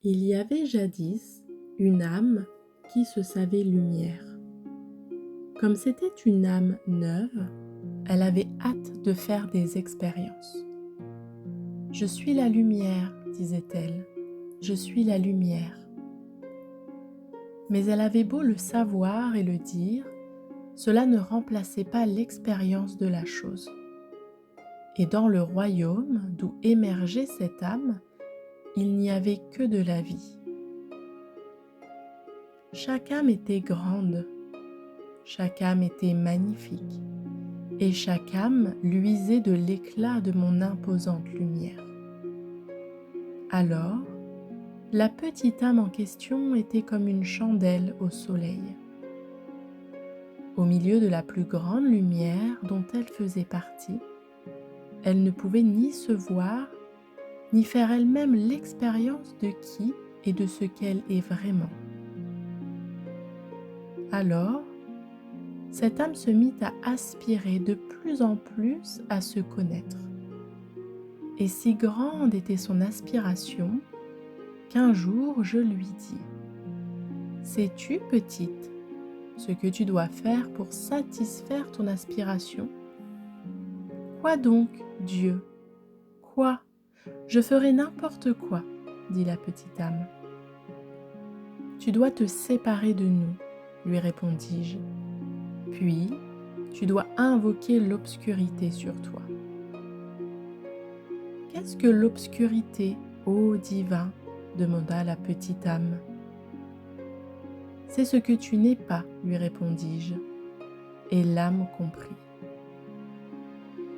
Il y avait jadis une âme qui se savait lumière. Comme c'était une âme neuve, elle avait hâte de faire des expériences. « Je suis la lumière », disait-elle, « je suis la lumière ». Mais elle avait beau le savoir et le dire, cela ne remplaçait pas l'expérience de la chose. Et dans le royaume d'où émergeait cette âme, il n'y avait que de la vie. Chaque âme était grande, chaque âme était magnifique, et chaque âme luisait de l'éclat de mon imposante lumière. Alors, la petite âme en question était comme une chandelle au soleil. Au milieu de la plus grande lumière dont elle faisait partie, elle ne pouvait ni se voir, ni faire elle-même l'expérience de qui et de ce qu'elle est vraiment. Alors, cette âme se mit à aspirer de plus en plus à se connaître. Et si grande était son aspiration qu'un jour je lui dis : « Sais-tu, petite, ce que tu dois faire pour satisfaire ton aspiration ? » ?»« Quoi donc, Dieu ? Quoi ? Je ferai n'importe quoi, dit la petite âme. « Tu dois te séparer de nous, lui répondis-je. Puis, tu dois invoquer l'obscurité sur toi. » « Qu'est-ce que l'obscurité, ô divin ? Demanda la petite âme. « C'est ce que tu n'es pas, lui répondis-je, et l'âme comprit.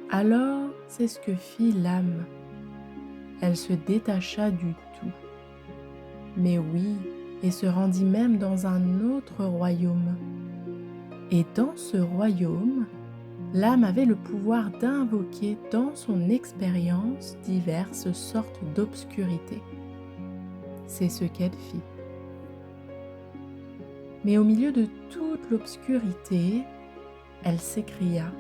Alors, c'est ce que fit l'âme. Elle se détacha du tout. Mais oui, et se rendit même dans un autre royaume. Et dans ce royaume, l'âme avait le pouvoir d'invoquer dans son expérience diverses sortes d'obscurité. C'est ce qu'elle fit. Mais au milieu de toute l'obscurité, elle s'écria :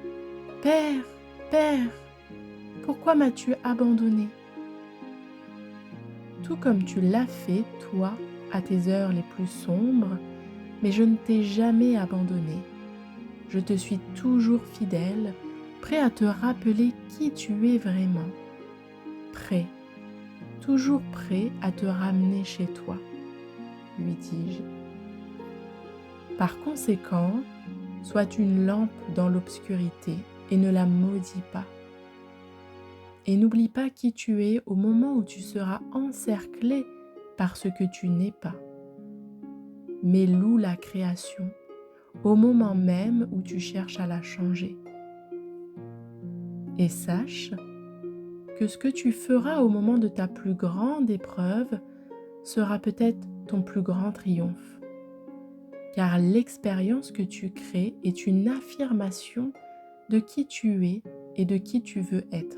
« Père, Père, pourquoi m'as-tu abandonné ? Tout comme tu l'as fait, toi, à tes heures les plus sombres, mais je ne t'ai jamais abandonné. Je te suis toujours fidèle, prêt à te rappeler qui tu es vraiment. Prêt, toujours prêt à te ramener chez toi, lui dis-je. Par conséquent, sois une lampe dans l'obscurité et ne la maudis pas. Et n'oublie pas qui tu es au moment où tu seras encerclé par ce que tu n'es pas. Mais loue la création au moment même où tu cherches à la changer. Et sache que ce que tu feras au moment de ta plus grande épreuve sera peut-être ton plus grand triomphe. Car l'expérience que tu crées est une affirmation de qui tu es et de qui tu veux être.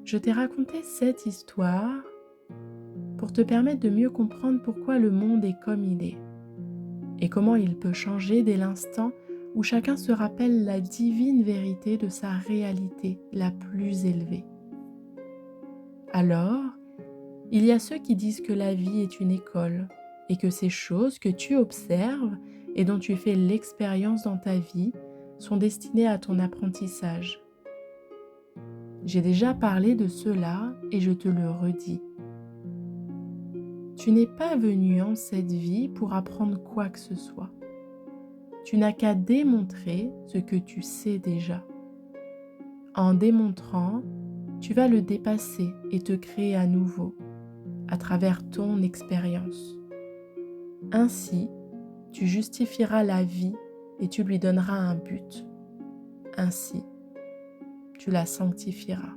Je t'ai raconté cette histoire pour te permettre de mieux comprendre pourquoi le monde est comme il est et comment il peut changer dès l'instant où chacun se rappelle la divine vérité de sa réalité la plus élevée. Alors, il y a ceux qui disent que la vie est une école et que ces choses que tu observes et dont tu fais l'expérience dans ta vie sont destinées à ton apprentissage. J'ai déjà parlé de cela et je te le redis. Tu n'es pas venu en cette vie pour apprendre quoi que ce soit. Tu n'as qu'à démontrer ce que tu sais déjà. En démontrant, tu vas le dépasser et te créer à nouveau, à travers ton expérience. Ainsi, tu justifieras la vie et tu lui donneras un but. Ainsi, tu la sanctifieras.